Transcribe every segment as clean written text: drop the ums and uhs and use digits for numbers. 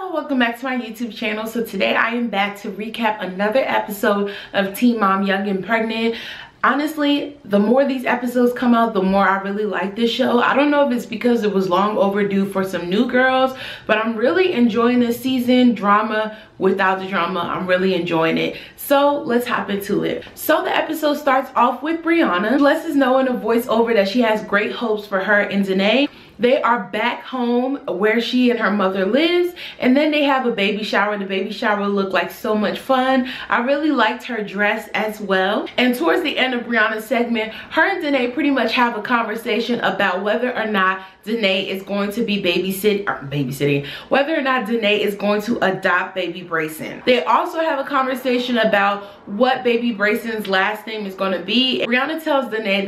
Hello, welcome back to my YouTube channel. So today I am back to recap another episode of Teen Mom Young and Pregnant. Honestly, the more these episodes come out, the more I really like this show. I don't know if it's because it was long overdue for some new girls, but I'm really enjoying this season. Drama without the drama, I'm really enjoying it. So let's hop into it. So the episode starts off with Briana. She lets us know in a voiceover that she has great hopes for her and Danae. They are back home where she and her mother lives, and then they have a baby shower. The baby shower looked like so much fun. I really liked her dress as well. And towards the end of Briana's segment, her and Danae pretty much have a conversation about whether or not Danae is going to be babysitting, whether or not Danae is going to adopt baby Brayson. They also have a conversation about what baby Brayson's last name is going to be. Briana tells Danae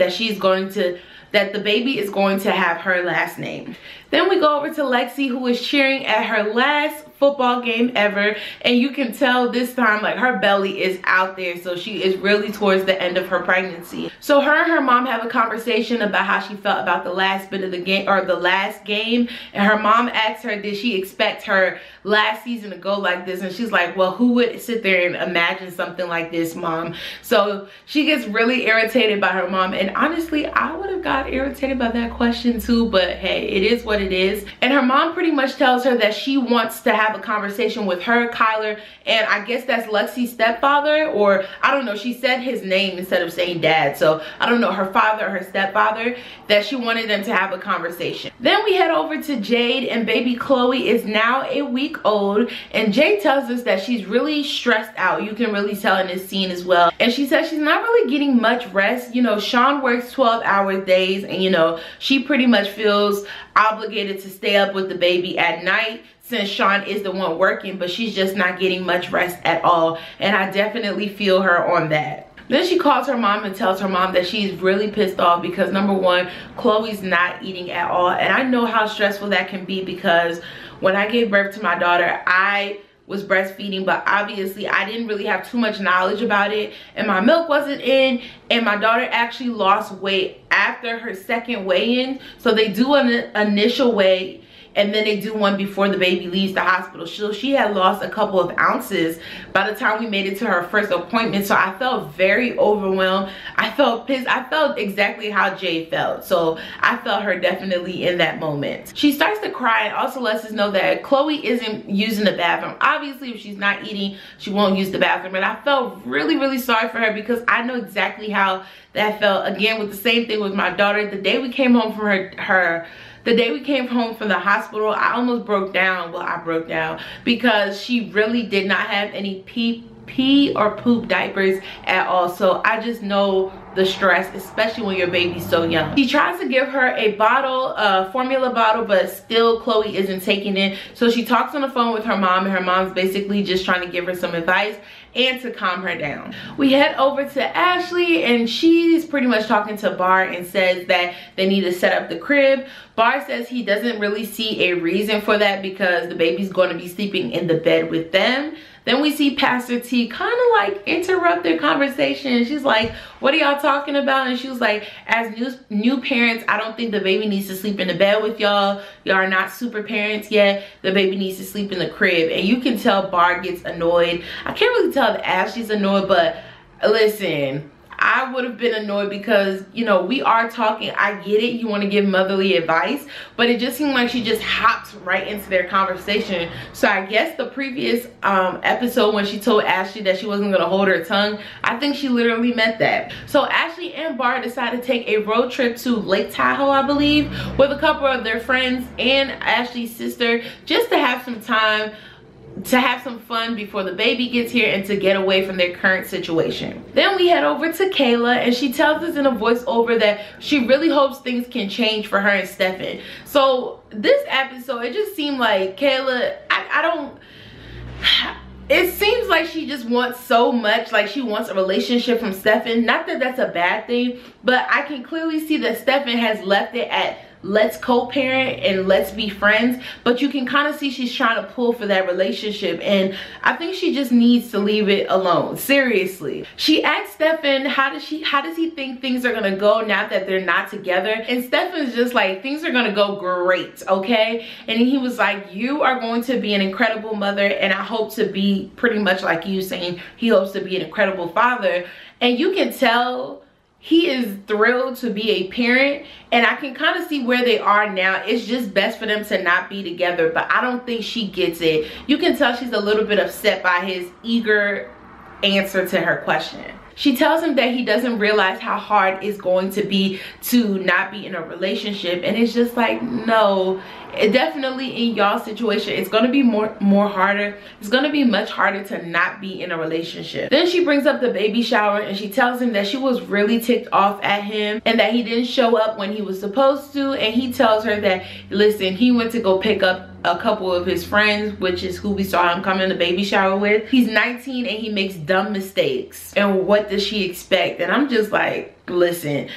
that the baby is going to have her last name. Then we go over to Lexie, who is cheering at her last football game ever, and you can tell this time like her belly is out there, so she is really towards the end of her pregnancy. So her and her mom have a conversation about how she felt about the last bit of the game, or the last game, and her mom asks her did she expect her last season to go like this, and she's like, well, who would sit there and imagine something like this, mom? So she gets really irritated by her mom, and honestly I would have got irritated by that question too, but hey, it is what it is. And her mom pretty much tells her that she wants to have a conversation with her, Kyler, and I guess that's Lexie's stepfather, or I don't know, she said his name instead of saying dad, so I don't know, her father or her stepfather, that she wanted them to have a conversation. Then we head over to Jade, and baby Chloe is now a week old, and Jade tells us that she's really stressed out. You can really tell in this scene as well, and she says she's not really getting much rest. You know, Sean works 12-hour days, and you know, she pretty much feels obligated to stay up with the baby at night since Sean is the one working, but she's just not getting much rest at all, and I definitely feel her on that. Then she calls her mom and tells her mom that she's really pissed off because number one, Chloe's not eating at all, and I know how stressful that can be because when I gave birth to my daughter, I was breastfeeding, but obviously I didn't really have too much knowledge about it, and my milk wasn't in, and my daughter actually lost weight after her second weigh-in. So they do an initial weigh, and then they do one before the baby leaves the hospital. So she had lost a couple of ounces by the time we made it to her first appointment. So I felt very overwhelmed. I felt pissed. I felt exactly how Jade felt. So I felt her definitely in that moment. She starts to cry and also lets us know that Chloe isn't using the bathroom. Obviously, if she's not eating, she won't use the bathroom. And I felt really, really sorry for her because I know exactly how that felt. Again, with the same thing with my daughter. The day we came home from the day we came home from the hospital, I almost broke down. Well, I broke down because she really did not have any pee or poop diapers at all. So I just know the stress, especially when your baby's so young. She tries to give her a bottle, a formula bottle, but still Chloe isn't taking it. So she talks on the phone with her mom, and her mom's basically just trying to give her some advice and to calm her down. We head over to Ashley, and she's pretty much talking to Bar and says that they need to set up the crib. Bar says he doesn't really see a reason for that because the baby's going to be sleeping in the bed with them. Then we see Pastor T kind of like interrupt their conversation. She's like, what are y'all talking about? And she was like, as new parents, I don't think the baby needs to sleep in the bed with y'all. Y'all are not super parents yet. The baby needs to sleep in the crib. And you can tell Bar gets annoyed. I can't really tell if Ashley's annoyed, but listen, I would have been annoyed because, you know, we are talking. I get it. You want to give motherly advice, but it just seemed like she just hopped right into their conversation. So I guess the previous episode when she told Ashley that she wasn't going to hold her tongue, I think she literally meant that. So Ashley and Bar decided to take a road trip to Lake Tahoe, I believe, with a couple of their friends and Ashley's sister, just to have some time, to have some fun before the baby gets here and to get away from their current situation. Then we head over to Kayla, and she tells us in a voiceover that she really hopes things can change for her and Stefan. So this episode, it just seemed like Kayla, it seems like she just wants so much, like she wants a relationship from Stefan. Not that that's a bad thing, but I can clearly see that Stefan has left it at let's co-parent and let's be friends, but you can kind of see she's trying to pull for that relationship, and I think she just needs to leave it alone. Seriously. She asked Stefan how does he think things are gonna go now that they're not together, and Stefan's just like, things are gonna go great, okay? And he was like, you are going to be an incredible mother, and I hope to be pretty much like you, saying he hopes to be an incredible father. And you can tell he is thrilled to be a parent, and I can kind of see where they are now. It's just best for them to not be together, but I don't think she gets it. You can tell she's a little bit upset by his eager answer to her question. She tells him that he doesn't realize how hard it's going to be to not be in a relationship, and it's just like, no, it definitely in y'all's situation, it's going to be more harder. It's going to be much harder to not be in a relationship. Then she brings up the baby shower, and she tells him that she was really ticked off at him and that he didn't show up when he was supposed to, and he tells her that, listen, he went to go pick up a couple of his friends, which is who we saw him come in the baby shower with. He's 19 and he makes dumb mistakes, and what does she expect? And I'm just like, listen,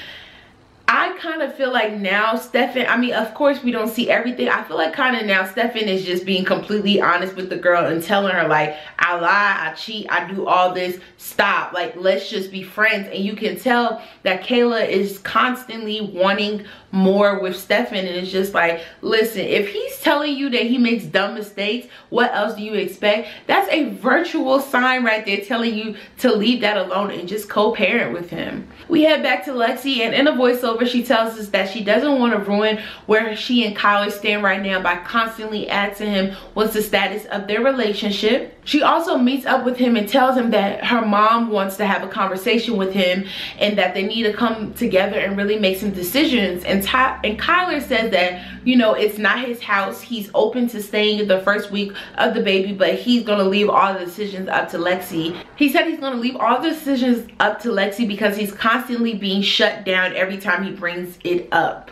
I kind of feel like now Stefan, I mean, of course we don't see everything. I feel like kind of now Stefan is just being completely honest with the girl and telling her like, I lie, I cheat, I do all this, stop, like let's just be friends. And you can tell that Kayla is constantly wanting more with Stefan, and it's just like, listen, if he's telling you that he makes dumb mistakes, what else do you expect? That's a virtual sign right there telling you to leave that alone and just co-parent with him. We head back to Lexie, and in a voiceover she tells us that she doesn't want to ruin where she and Kyler stand right now by constantly asking him what's the status of their relationship. She also meets up with him and tells him that her mom wants to have a conversation with him and that they need to come together and really make some decisions. And Kyler says that, you know, it's not his house. He's open to staying the first week of the baby, but he's going to leave all the decisions up to Lexie. He said he's going to leave all the decisions up to Lexie because he's constantly being shut down every time he brings it up.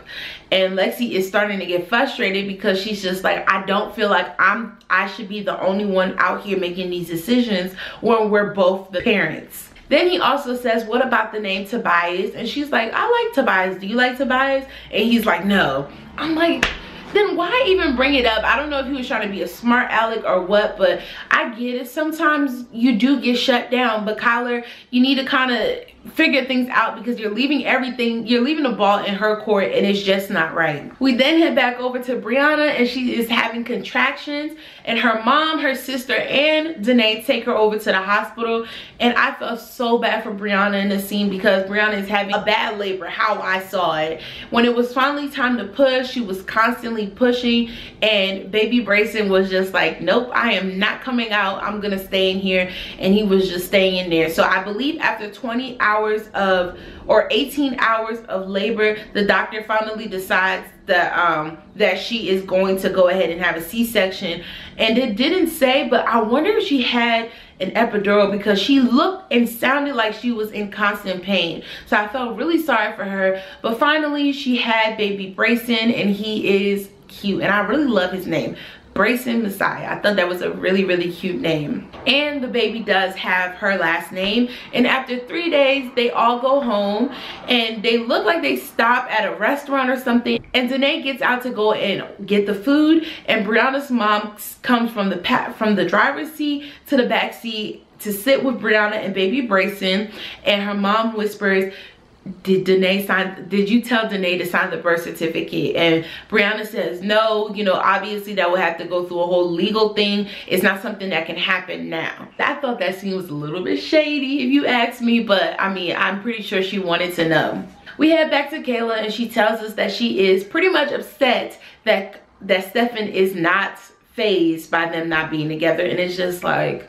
And Lexie is starting to get frustrated because she's just like, I don't feel like I should be the only one out here making these decisions when we're both the parents. Then he also says, what about the name Tobias? And she's like, I like Tobias. Do you like Tobias? And he's like, no. I'm like, then why even bring it up? I don't know if he was trying to be a smart aleck or what, but I get it. Sometimes you do get shut down, but Kyler, you need to kind of figure things out because you're leaving everything, you're leaving the ball in her court, and it's just not right. We then head back over to Briana, and she is having contractions, and her mom, her sister, and Danae take her over to the hospital. And I felt so bad for Briana in the scene because Briana is having a bad labor, how I saw it. When it was finally time to push, she was constantly pushing, and baby Brayson was just like, nope, I am not coming out, I'm gonna stay in here. And he was just staying in there. So I believe after 20 hours of, or 18 hours of labor, the doctor finally decides that that she is going to go ahead and have a C-section. And it didn't say, but I wonder if she had an epidural because she looked and sounded like she was in constant pain. So I felt really sorry for her. But finally she had baby Brayson, and he is cute, and I really love his name, Brayson Messiah. I thought that was a really, really cute name. And the baby does have her last name. And after 3 days, they all go home, and they look like they stop at a restaurant or something. And Danae gets out to go and get the food, and Brianna's mom comes from the driver's seat to the back seat to sit with Briana and baby Brayson. And her mom whispers, did you tell Danae to sign the birth certificate? And Briana says, no, you know, obviously that would have to go through a whole legal thing. It's not something that can happen now. I thought that scene was a little bit shady if you ask me, but I mean, I'm pretty sure she wanted to know. We head back to Kayla, and she tells us that she is pretty much upset that Stefan is not fazed by them not being together. And it's just like,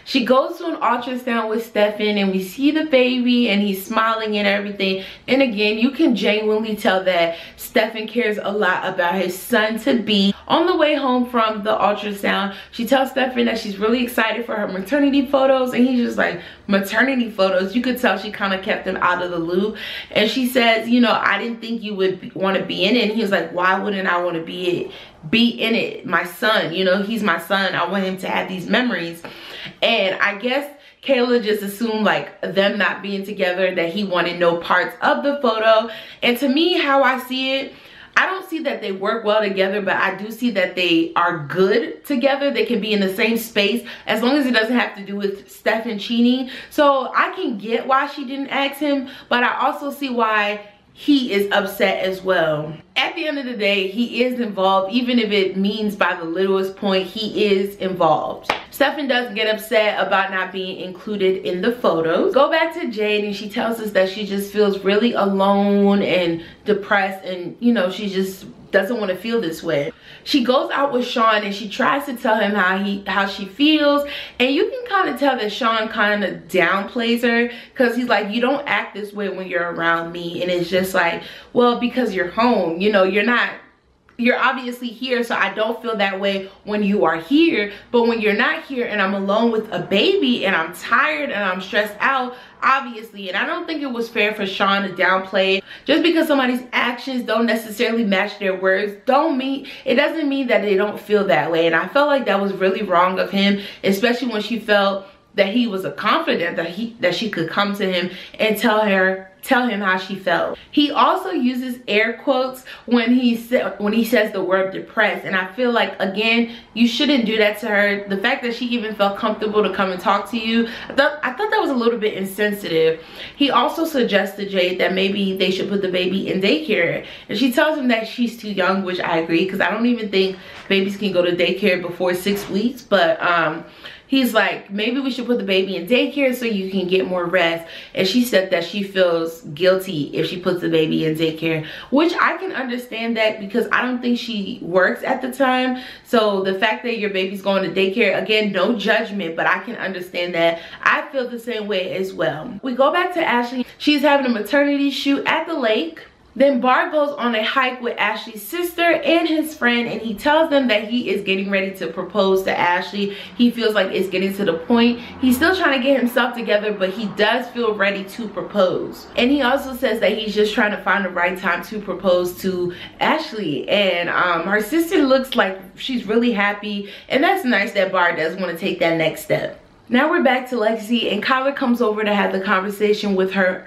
she goes to an ultrasound with Stefan, and we see the baby, and he's smiling and everything. And again, you can genuinely tell that Stefan cares a lot about his son-to-be. On the way home from the ultrasound, she tells Stefan that she's really excited for her maternity photos, and he's just like, maternity photos? You could tell she kind of kept him out of the loop. And she says, you know, I didn't think you would want to be in it. And he was like, why wouldn't I want to be in it? My son, you know, he's my son. I want him to have these memories. And I guess Kayla just assumed like them not being together, that he wanted no parts of the photo. And to me, how I see it, I don't see that they work well together, but I do see that they are good together. They can be in the same space as long as it doesn't have to do with Stefan cheating. So I can get why she didn't ask him, but I also see why he is upset as well. At the end of the day, he is involved. Even if it means by the littlest point, he is involved. Stefan does get upset about not being included in the photos. Go back to Jade, and she tells us that she just feels really alone and depressed, and you know, she just doesn't want to feel this way. She goes out with Sean and she tries to tell him how she feels, and you can kind of tell that Sean kind of downplays her, because he's like, you don't act this way when you're around me. And it's just like, well, because you're home, you know, you're obviously here, so I don't feel that way when you are here. But when you're not here and I'm alone with a baby and I'm tired and I'm stressed out, obviously. And I don't think it was fair for Sean to downplay. Just because somebody's actions don't necessarily match their words, it doesn't mean that they don't feel that way. And I felt like that was really wrong of him, especially when she felt that he was confident that she could come to him and tell him how she felt. He also uses air quotes when he says the word depressed, and I feel like, again, you shouldn't do that to her. The fact that she even felt comfortable to come and talk to you, I thought that was a little bit insensitive. He also suggests to Jade that maybe they should put the baby in daycare, and she tells him that she's too young, which I agree, because I don't even think babies can go to daycare before 6 weeks. But he's like, maybe we should put the baby in daycare so you can get more rest. And she said that she feels guilty if she puts the baby in daycare, which I can understand that, because I don't think she works at the time. So the fact that your baby's going to daycare, again, no judgment, but I can understand that. I feel the same way as well. We go back to Ashley. She's having a maternity shoot at the lake. Then Bart goes on a hike with Ashley's sister and his friend, and he tells them that he is getting ready to propose to Ashley. He feels like it's getting to the point. He's still trying to get himself together, but he does feel ready to propose. And he also says that he's just trying to find the right time to propose to Ashley. And her sister looks like she's really happy, and that's nice that Bart does want to take that next step. Now we're back to Lexie, and Kyler comes over to have the conversation with her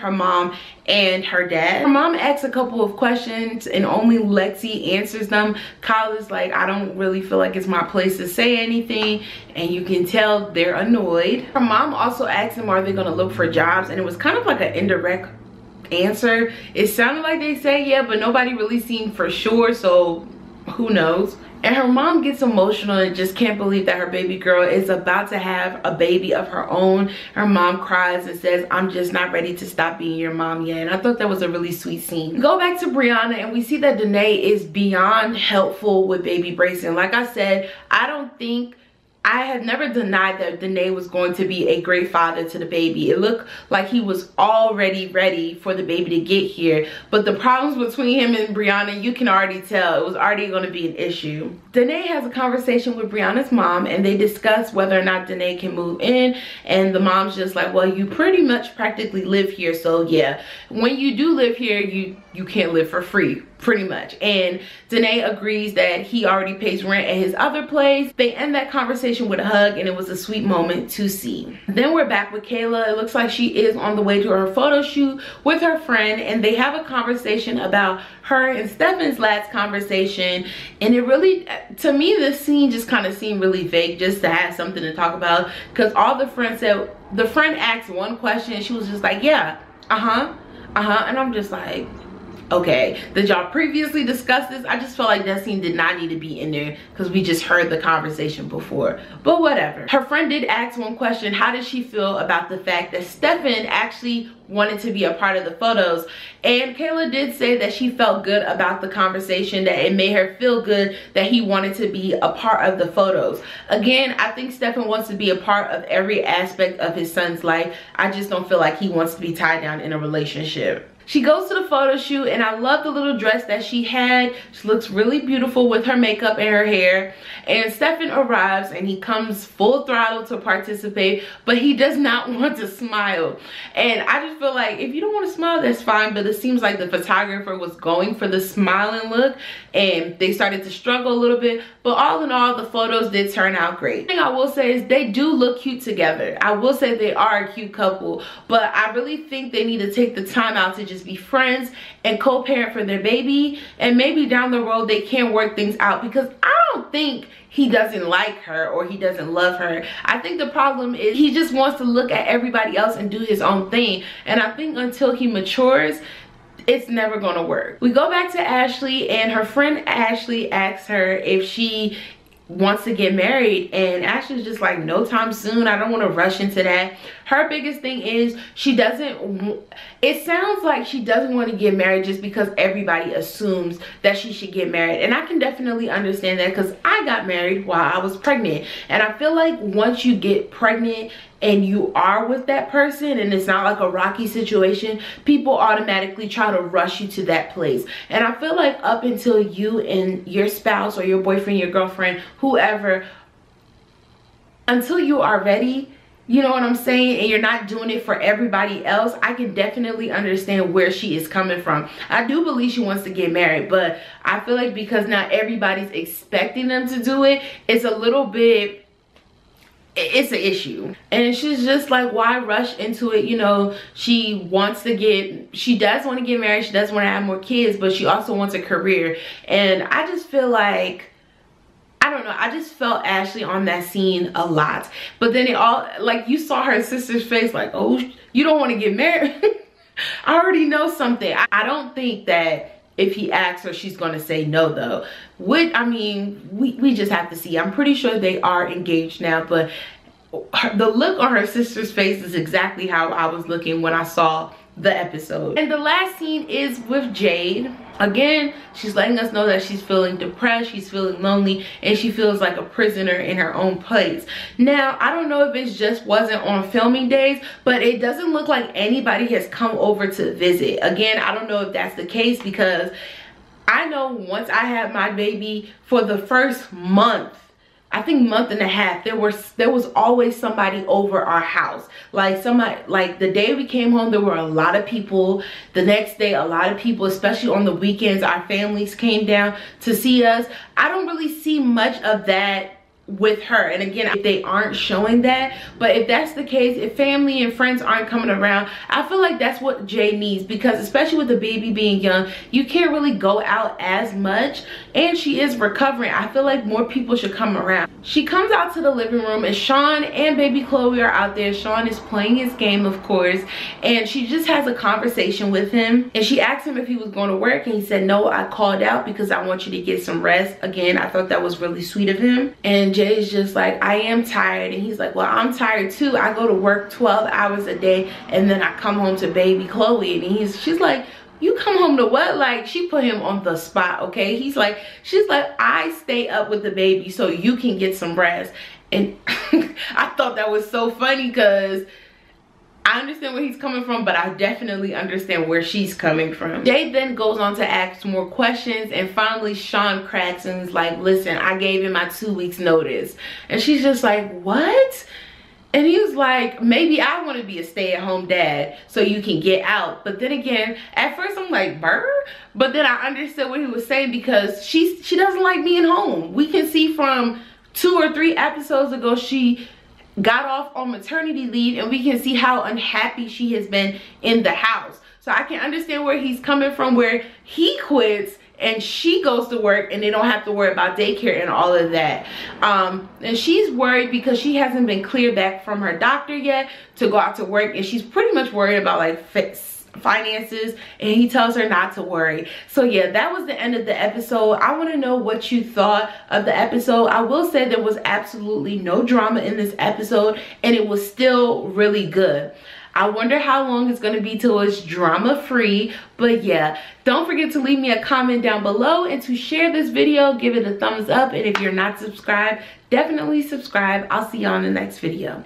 mom, and her dad. Her mom asks a couple of questions and only Lexie answers them. Kyler's like, I don't really feel like it's my place to say anything, and you can tell they're annoyed. Her mom also asks them, are they gonna look for jobs? And it was kind of like an indirect answer. It sounded like they said yeah, but nobody really seemed for sure, so who knows. And her mom gets emotional and just can't believe that her baby girl is about to have a baby of her own. Her mom cries and says, I'm just not ready to stop being your mom yet. And I thought that was a really sweet scene. Go back to Briana, and we see that Danae is beyond helpful with baby bracing. Like I said, I had never denied that Danae was going to be a great father to the baby. It looked like he was already ready for the baby to get here. But the problems between him and Briana, you can already tell. It was already going to be an issue. Danae has a conversation with Briana's mom, and they discuss whether or not Danae can move in. And the mom's just like, well, you pretty much practically live here. So yeah, when you do live here, you can't live for free, pretty much. And Danae agrees that he already pays rent at his other place. They end that conversation with a hug, and it was a sweet moment to see. Then we're back with Kayla. It looks like she is on the way to her photo shoot with her friend, and they have a conversation about her and Stefan's last conversation. And it really, to me, this scene just kind of seemed really vague, just to have something to talk about, because all the friends said, the friend asked one question and she was just like, yeah, and I'm just like, okay, did y'all previously discuss this? I just felt like that scene did not need to be in there, because we just heard the conversation before, but whatever. Her friend did ask one question: how did she feel about the fact that Stefan actually wanted to be a part of the photos? And Kayla did say that she felt good about the conversation, that it made her feel good that he wanted to be a part of the photos. Again, I think Stefan wants to be a part of every aspect of his son's life. I just don't feel like he wants to be tied down in a relationship. She goes to the photo shoot, and I love the little dress that she had. She looks really beautiful with her makeup and her hair. And Stefan arrives, and he comes full throttle to participate, but he does not want to smile. And I just feel like if you don't want to smile, that's fine, but it seems like the photographer was going for the smiling look, and they started to struggle a little bit. But all in all, the photos did turn out great. The thing I will say is they do look cute together. I will say they are a cute couple, but I really think they need to take the time out to just be friends and co-parent for their baby, and maybe down the road they can work things out, because I don't think he doesn't like her or he doesn't love her. I think the problem is he just wants to look at everybody else and do his own thing, and I think until he matures, it's never gonna work. We go back to Ashley, and her friend Ashley asks her if she wants to get married, and Ashley's just like, no time soon, I don't want to rush into that. Her biggest thing is she doesn't, it sounds like she doesn't want to get married just because everybody assumes that she should get married, and I can definitely understand that, because I got married while I was pregnant, and I feel like once you get pregnant and you are with that person and it's not like a rocky situation, people automatically try to rush you to that place. And I feel like up until you and your spouse or your boyfriend, your girlfriend, whoever, until you are ready, you know what I'm saying, and you're not doing it for everybody else, I can definitely understand where she is coming from. I do believe she wants to get married, but I feel like because not everybody's expecting them to do it, it's a little bit, it's an issue. And she's just like, why rush into it? You know, she does want to get married, she does want to have more kids, but she also wants a career. And I just feel like, I don't know, I just felt Ashley on that scene a lot. But then it all, like, you saw her sister's face like, oh, you don't want to get married? I already know something. I don't think that if he asks her, she's gonna say no though. I mean, we just have to see. I'm pretty sure they are engaged now, but the look on her sister's face is exactly how I was looking when I saw the episode. And the last scene is with Jade. Again, she's letting us know that she's feeling depressed, she's feeling lonely, and she feels like a prisoner in her own place. Now, I don't know if it just wasn't on filming days, but it doesn't look like anybody has come over to visit. Again, I don't know if that's the case, because I know once I had my baby, for the first month, I think month and a half, there was always somebody over our house. Like somebody, like the day we came home, there were a lot of people. The next day, a lot of people, especially on the weekends, our families came down to see us. I don't really see much of that with her. And again, if they aren't showing that, but if that's the case, if family and friends aren't coming around, I feel like that's what Jay needs, because especially with the baby being young, you can't really go out as much, and she is recovering. I feel like more people should come around. She comes out to the living room, and Sean and baby Chloe are out there. Sean is playing his game, of course, and she just has a conversation with him, and she asked him if he was going to work, and he said, no, I called out because I want you to get some rest. Again, I thought that was really sweet of him. And Jay's just like, I am tired. And he's like, well, I'm tired too. I go to work 12 hours a day, and then I come home to baby Chloe. And she's like, you come home to what? Like, she put him on the spot, okay? She's like, I stay up with the baby so you can get some rest. And I thought that was so funny, because I understand where he's coming from, but I definitely understand where she's coming from. Jade then goes on to ask more questions, and finally Sean cracks and is like, listen, I gave him my 2 weeks notice. And she's just like, what? And he was like, maybe I want to be a stay-at-home dad so you can get out. But then again, at first I'm like, burr? But then I understood what he was saying, because she doesn't like being home. We can see from 2 or 3 episodes ago, she got off on maternity leave, and we can see how unhappy she has been in the house. So I can understand where he's coming from, where he quits and she goes to work and they don't have to worry about daycare and all of that. And she's worried because she hasn't been cleared back from her doctor yet to go out to work, and she's pretty much worried about like finances, and he tells her not to worry. So yeah, that was the end of the episode. I want to know what you thought of the episode. I will say there was absolutely no drama in this episode, and it was still really good. I wonder how long it's going to be till it's drama free. But yeah, don't forget to leave me a comment down below, and to share this video, give it a thumbs up, and if you're not subscribed, definitely subscribe. I'll see you on the next video.